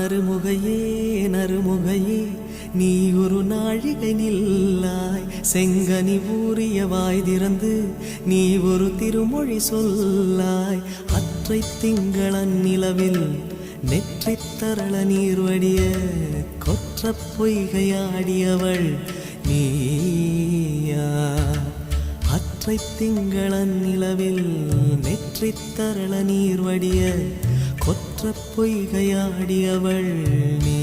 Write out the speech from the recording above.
நறுமுகையே நறுமுகையே நீ ஒரு நாழிகை நில்லாய் செங்கனி ஊறிய வாய் திறந்து நீ ஒரு திருமொழி சொல்லாய் அற்றை திங்களன் நிலவில் நெற்றித் தரள நீர் வடிய கொற்ற பொய்கையாடியவள் நீயா அற்றை திங்களன் நிலவில் நெற்றித் தரள நீர் வடிய கொற்ற பொய்கையாடியவள் நீ